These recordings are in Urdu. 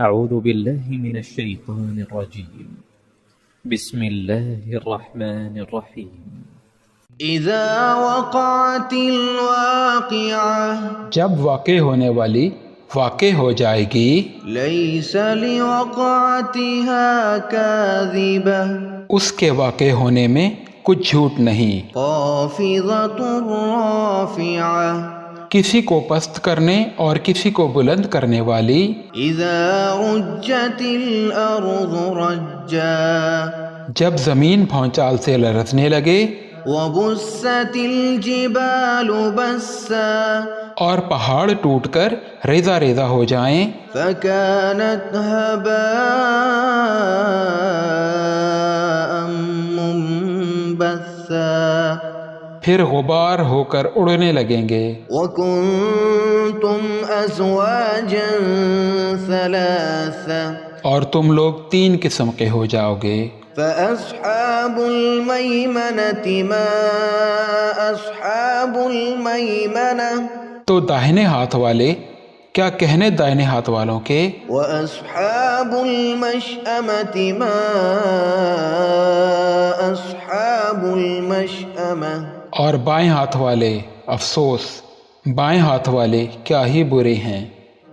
أعوذ بالله من الشيطان الرجيم. بسم الله الرحمن الرحيم. اذا وقعت الواقعة، جب واقع ہونے والی واقع ہو جائے گی، ليس لوقعتها كاذبة، اس کے واقع ہونے میں کچھ جھوٹ نہیں، خافضة رافعة، کسی کو پست کرنے اور کسی کو بلند کرنے والی، اذا رجت الارض رجا، جب زمین بھونچال سے لرزنے لگے، وبست الجبال بسا، اور پہاڑ ٹوٹ کر ریزہ ریزہ ہو جائیں، فكانت هباء منبثا، پھر غبار ہو کر اڑنے لگیں گے، وكنتم ازواجا ثلاثا، اور تم لوگ 3 قسم کے ہو جاؤ گے، فأصحاب الميمنة ما أصحاب الميمنة، تو داہنے ہاتھ والے کیا کہنے دائنے ہاتھ والوں کے، وأصحاب المشأمة ما أصحاب المشأمة، اور بائیں ہاتھ والے افسوس، بائیں ہاتھ والے کیا ہی برے ہیں،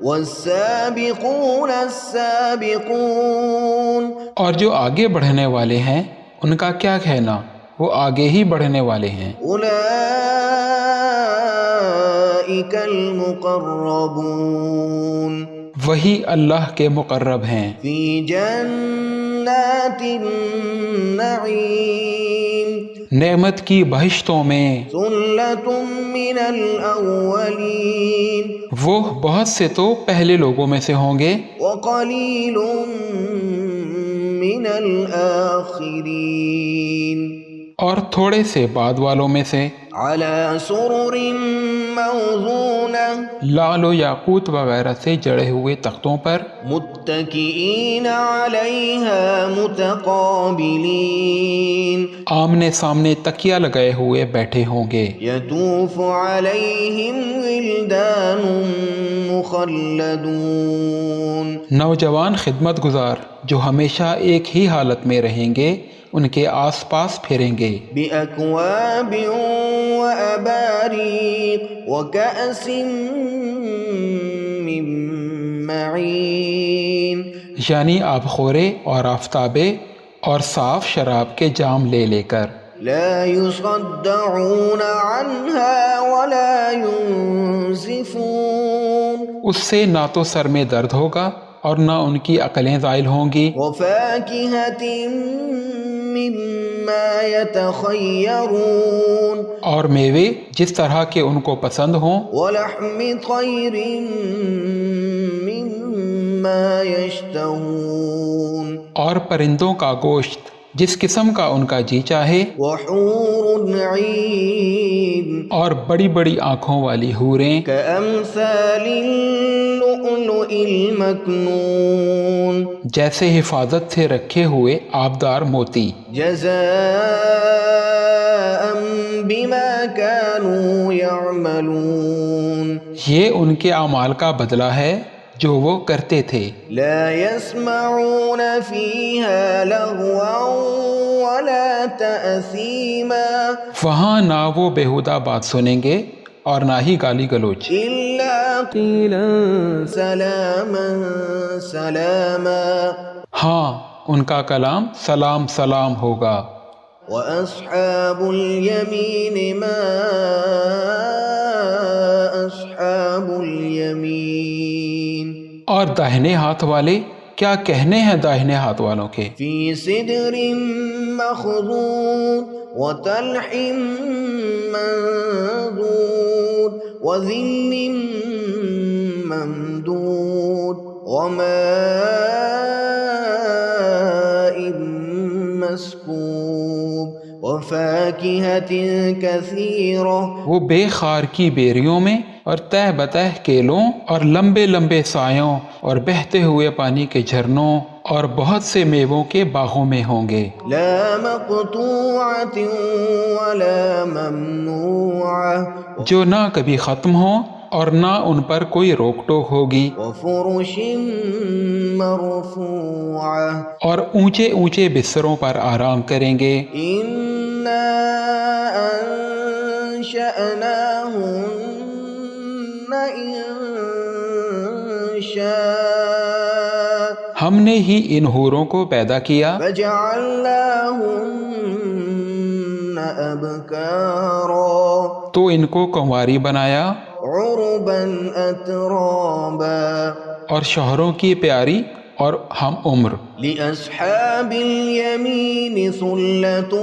والسابقون السابقون، اور جو آگے بڑھنے والے ہیں ان کا کیا کہنا، وہ آگے ہی بڑھنے والے ہیں، أولئك المقربون، وہی اللہ کے مقرب ہیں، في جنات النعيم، نعمت کی بہشتوں میں، ثلة من الأولين، وہ بہت سے تو پہلے لوگوں میں سے ہوں گے، وقليل من الآخرين، اور تھوڑے سے بعد والوں میں سے، على سرر موضونة، لعل و یاقوت وغیرہ سے جڑے ہوئے تختوں پر، متكئين عليها متقابلين، آمنے سامنے تکیہ لگائے ہوئے بیٹھے ہوں گے، يطوف عليهم ولدان مخلدون، نوجوان خدمت گزار جو ہمیشہ ایک ہی حالت میں رہیں گے ان کے آس پاس پھریں گے، بأكواب وأباريق وكأس من معين، یعنی آب خورے اور آفتابے اور صاف شراب کے جام لے لے کر، لا يصدعون عنها ولا ينزفون، اس سے نہ تو سر میں درد ہوگا اور نہ ان کی عقلیں زائل ہوں گی، وفاكهة مما يتخيرون، اور میوے جس طرح کے ان کو پسند ہوں، ولحم طير مما يشتهون، اور پرندوں کا گوشت جس قسم کا ان کا جی چاہے، وحور عين، اور بڑی بڑی آنکھوں والی حوریں كأمثال اللؤلؤ المكنون، جیسے حفاظت سے رکھے ہوئے آبدار موتی، جزاء بما كانوا يعملون، یہ ان کے اعمال کا بدلہ ہے جو وہ کرتے تھے، لا يسمعون فيها لغوا ولا تأثيما، وہاں نہ وہ بیہودہ بات سنیں گے اور نہ ہی گالی گلوچ، إلا قيلا سلاما سلاما، ہاں ان کا کلام سلام سلام ہوگا، وأصحاب اليمين ما أصحاب اليمين، اور داہنے ہاتھ والے کیا کہنے ہیں داہنے ہاتھ والوں کے، في سدر مخضود وطلح منضود وظل ممدود وماء مسكوب وفاكهة كثيرة، وہ بے خار کی بیریوں میں اور تہ بتہ کیلوں اور لمبے لمبے سایوں اور بہتے ہوئے پانی کے جھرنوں اور بہت سے میووں کے باغوں میں ہوں گے، لا مقطوعة ولا ممنوعة، جو نہ کبھی ختم ہوں اور نہ ان پر کوئی روک ٹوک ہوگی، وفرش مرفوعة اور اونچے اونچے بستروں پر آرام کریں گے. إنا أنشأناهن إنشاء ہم نے ہی ان حوروں کو پیدا کیا فجعلناهن أبكارا تو ان کو کنواری بنایا عربا أترابا اور شوہروں کی پیاری اور ہم عمر. لأصحاب اليمين ثلة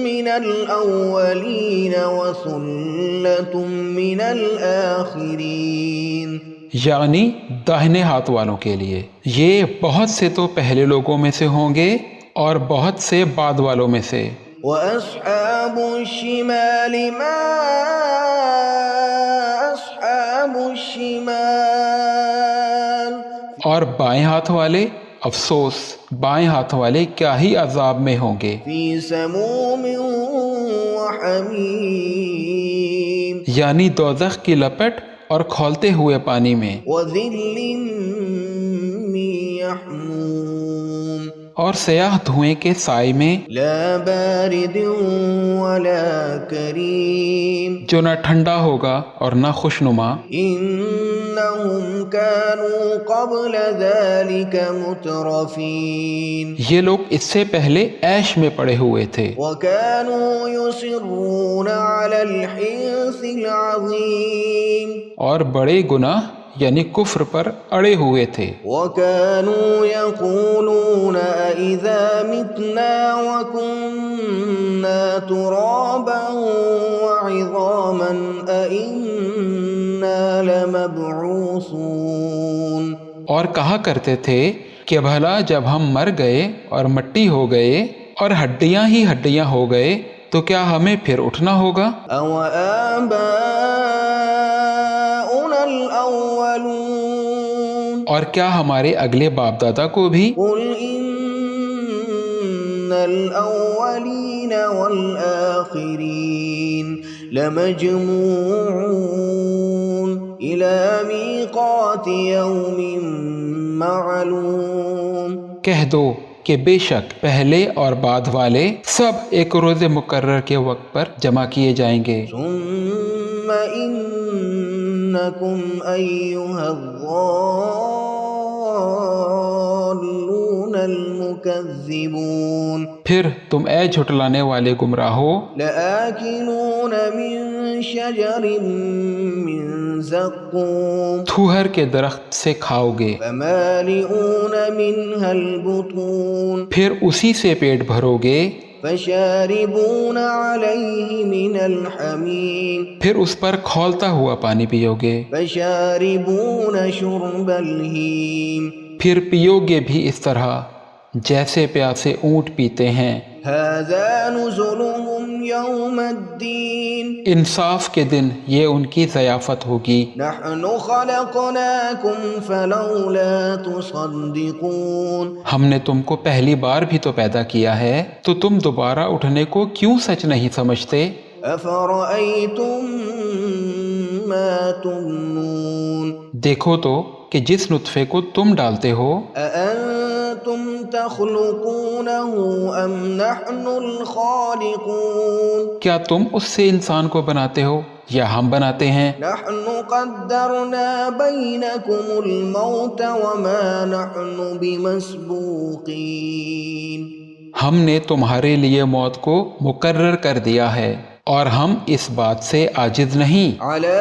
من الأولين وثلة من الآخرين یعنی داہنے ہاتھ والوں کے لیے یہ بہت سے تو پہلے لوگوں میں سے ہوں گے اور بہت سے بعد والوں میں سے. وأصحاب الشمال ما أصحاب الشمال اور بائیں ہاتھ والے افسوس بائیں ہاتھ والے کیا ہی عذاب میں ہوں گے. في سموم وحميم یعنی دوزخ کی لپٹ اور کھولتے ہوئے پانی میں وظل من يحموم اور سیاہ دھوئیں کے سائے میں لا بارد ولا كريم جو نہ ٹھنڈا ہوگا اور نہ خوشنما. إنهم كانوا قبل ذلك مترفين یہ لوگ اس سے پہلے عیش میں پڑے ہوئے تھے وكانوا يصرون على الحنث العظيم اور بڑے گناہ یعنی کفر پر اڑے ہوئے تھے. وكانوا يقولون أإذا متنا وكنا ترابا وعظاما أإنا لمبعوثون اور کہا کرتے تھے کہ بھلا جب ہم مر گئے اور مٹی ہو گئے اور ہڈیاں ہی ہڈیاں ہو گئے تو کیا ہمیں پھر اٹھنا ہوگا؟ أو آباؤنا الأولون اور کیا ہمارے اگلے باپ دادا کو بھی؟ قل إن الأولين والآخرين لمجموعون إلى ميقات يوم معلوم کہہ دو کہ بے شک پہلے اور بعد والے سب ایک روز مقرر کے وقت پر جمع کیے جائیں گے. ثم إنكم أيها الضالون المكذبون پھر تم اے جھٹلانے والے گمراہو لآكلون من شجر من زقوم تھوہر کے درخت سے کھاؤ گے فمالئون منها البطون پھر اسی سے پیٹ بھرو گے فشاربون عليه من الحميم پھر اس پر کھولتا ہوا پانی پیو گے فشاربون شرب الهيم پھر پیو گے بھی اس طرح جیسے پیاسے اونٹ پیتے ہیں. هذا نزلهم يوم الدين انصاف کے دن یہ ان کی ضیافت ہوگی. نحن خلقناكم فلولا تصدقون ہم نے تم کو پہلی بار بھی تو پیدا کیا ہے تو تم دوبارہ اٹھنے کو کیوں سچ نہیں سمجھتے؟ أفرأيتم ما تمنون دیکھو تو کہ جس نطفے کو تم ڈالتے ہو أأنتم تخلقونه أم نحن الخالقون کیا تم اس سے انسان کو بناتے ہو یا ہم بناتے ہیں؟ نحن قدرنا بينكم الموت وما نحن بمسبوقين ہم نے تمہارے لیے موت کو مقرر کر دیا ہے اور ہم اس بات سے عاجز نہیں على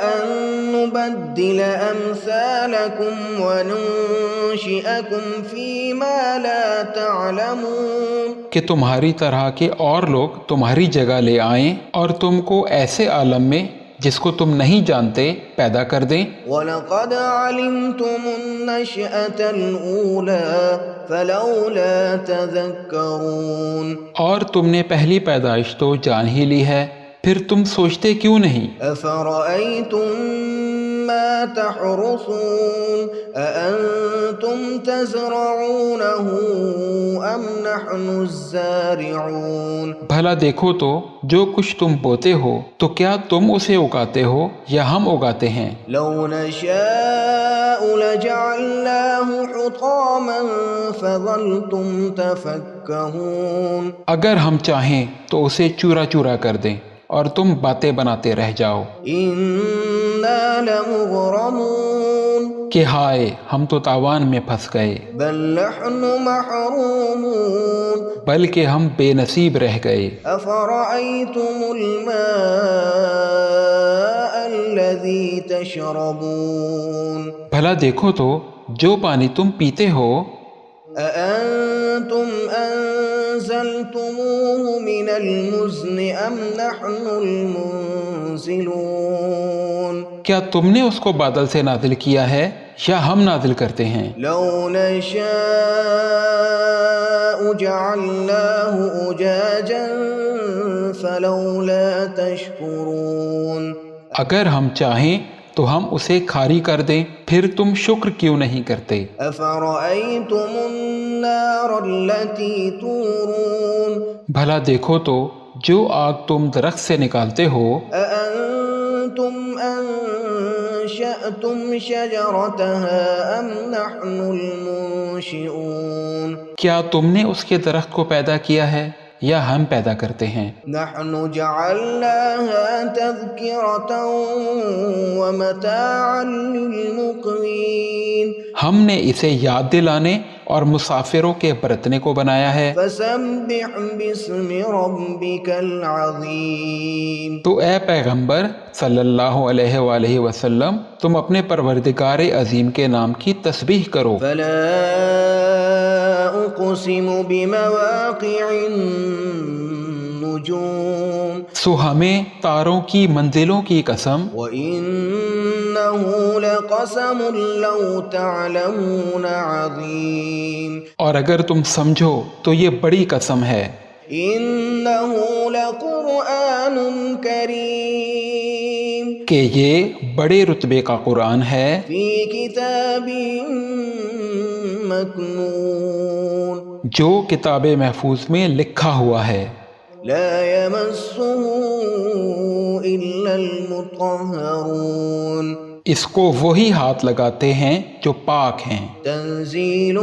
أن نبدل أمثالكم وننشئكم فيما لا تعلمون کہ تمہاری طرح کے اور لوگ تمہاری جگہ لے آئیں اور تم کو ایسے عالم میں جس کو تم نہیں جانتے پیدا کر دیں. وَلَقَدْ عَلِمْتُمُ النَّشْأَةَ الْأُولَى فَلَوْلَا تَذَكَّرُونَ اور تم نے پہلی پیدائش تو جان ہی لی ہے پھر تم سوچتے کیوں نہیں؟ أَفَرَأَيْتُم مما تحرثون أأنتم تزرعونه أم نحن الزارعون بھلا دیکھو تو جو کچھ تم بوتے ہو تو کیا تم اسے اگاتے ہو یا ہم اگاتے ہیں؟ لو نشاء لجعلناه حطاما فظلتم تفكهون اگر ہم چاہیں تو اسے چورا چورا کر دیں اور تم باتیں بناتے رہ جاؤ إنا لمغرمون کہ ہائے ہم تو تاوان میں پھنس گئے، بل نحن محرومون بلکہ ہم بے نصیب رہ گئے۔ أفرأيتم الماء الذي تشربون بھلا دیکھو تو جو پانی تم پیتے ہو، أأنتم أنزلتموه من المزن أم نحن المنزلون کیا تم نے اس کو بادل سے نازل کیا ہے یا ہم نازل کرتے ہیں؟ لو نشاء جعلناه أجاجا فلولا تشكرون اگر ہم چاہیں تو ہم اسے کھاری کر دیں، پھر تم شکر کیوں نہیں کرتے؟ أفرأيتم النار التي تورون بھلا دیکھو تو جو آگ تم درخت سے نکالتے ہو، أأنتم أنشأتم شجرتها أم نحن المنشئون کیا تم نے اس کے درخت کو پیدا کیا ہے یا ہم پیدا کرتے ہیں؟ نحن جعلناها تذكرة ومتاعا للمقوين ہم نے اسے یاد دلانے اور مسافروں کے برتنے کو بنایا ہے۔ فسبح باسم ربك العظيم تو اے پیغمبر صلی اللہ علیہ وآلہ وسلم تم اپنے پروردگار عظیم کے نام کی تسبیح کرو۔ فلا أقسم بمواقع النجوم سو ہمیں تاروں کی منزلوں کی قسم، وإنه لقسم لو تعلمون عظيم اور اگر تم سمجھو تو یہ بڑی قسم ہے، إنه لقرآن كريم کہ یہ بڑے رتبے کا قرآن ہے، في كتاب مكنون جو کتاب محفوظ میں لکھا ہوا ہے، لا يمسه إلا المطهرون اس کو وہی ہاتھ لگاتے ہیں جو پاک ہیں۔ تنزيل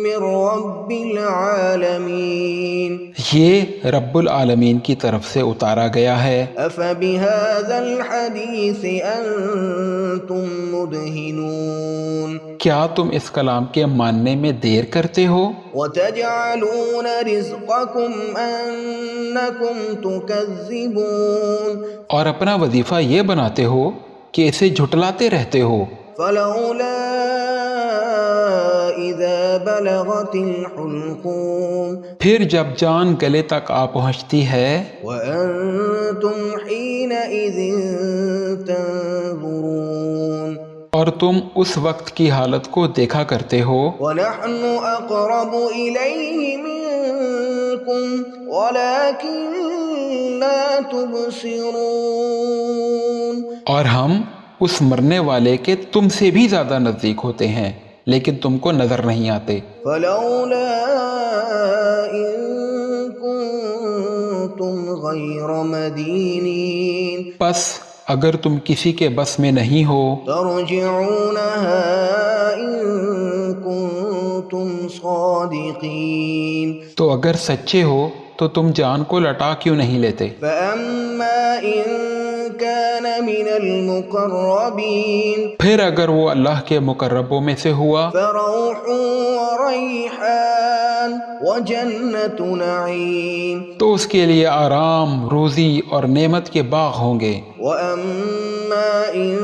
من رب العالمين یہ رب العالمین کی طرف سے اتارا گیا ہے۔ أفبهذا الحديث أنتم مدهنون کیا تم اس کلام کے ماننے میں دیر کرتے ہو؟ وتجعلون رزقكم أنكم تكذبون اور اپنا وظیفہ یہ بناتے ہو کہ اسے جھٹلاتے رہتے ہو۔ فلولا إذا بلغت الحلقوم پھر جب جان گلے تک آ پہنچتی ہے، وأنتم حينئذ تنظرون اور تم اس وقت کی حالت کو دیکھا کرتے ہو، ونحن أقرب إليه منكم ولكن لا تبصرون اور ہم اس مرنے والے کے تم سے بھی زیادہ نزدیک ہوتے ہیں لیکن تم کو نظر نہیں آتے۔ فلولا إن كنتم غير مدينين پس اگر تم کسی کے بس میں نہیں ہو ترجعونها إن كنتم صادقين تو اگر سچے ہو تو تم جان کو لٹا کیوں نہیں لیتے؟ فأما إن كان من المقربين پھر اگر وہ اللہ کے مقربوں میں سے ہوا فروح وريحان وجنة نعيم تو اس کے لیے آرام، روزی اور نعمت کے باغ ہوں گے۔ وأما إن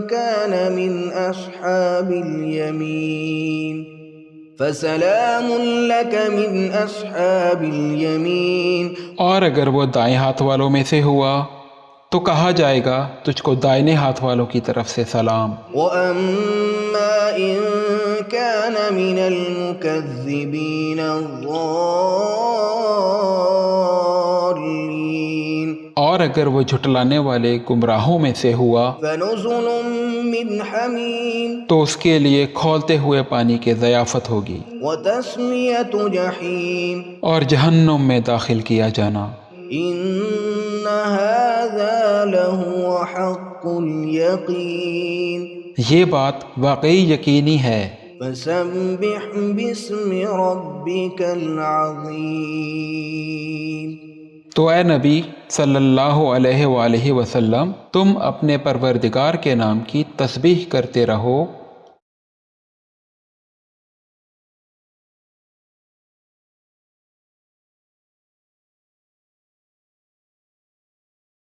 كان من أصحاب اليمين فسلام لك من أصحاب اليمين اور اگر وہ دائیں ہاتھ والوں میں سے ہوا تو کہا جائے گا تجھ کو دائیں ہاتھ والوں کی طرف سے سلام۔ وأما إن كان من المكذبين الضالين اور اگر وہ جھٹلانے والے گمراہوں میں سے ہوا فنزل من حمیم تو اس کے لیے کھولتے ہوئے پانی کی ضیافت ہوگی وتصلیۃ جحیم اور جہنم میں داخل کیا جانا۔ ان هذا لهو حق الیقین یہ بات واقعی یقینی ہے، فسبح باسم ربک العظیم۔ تو اے نبی صلی اللہ علیہ وآلہ وسلم تم اپنے پروردگار کے نام کی تسبیح کرتے رہو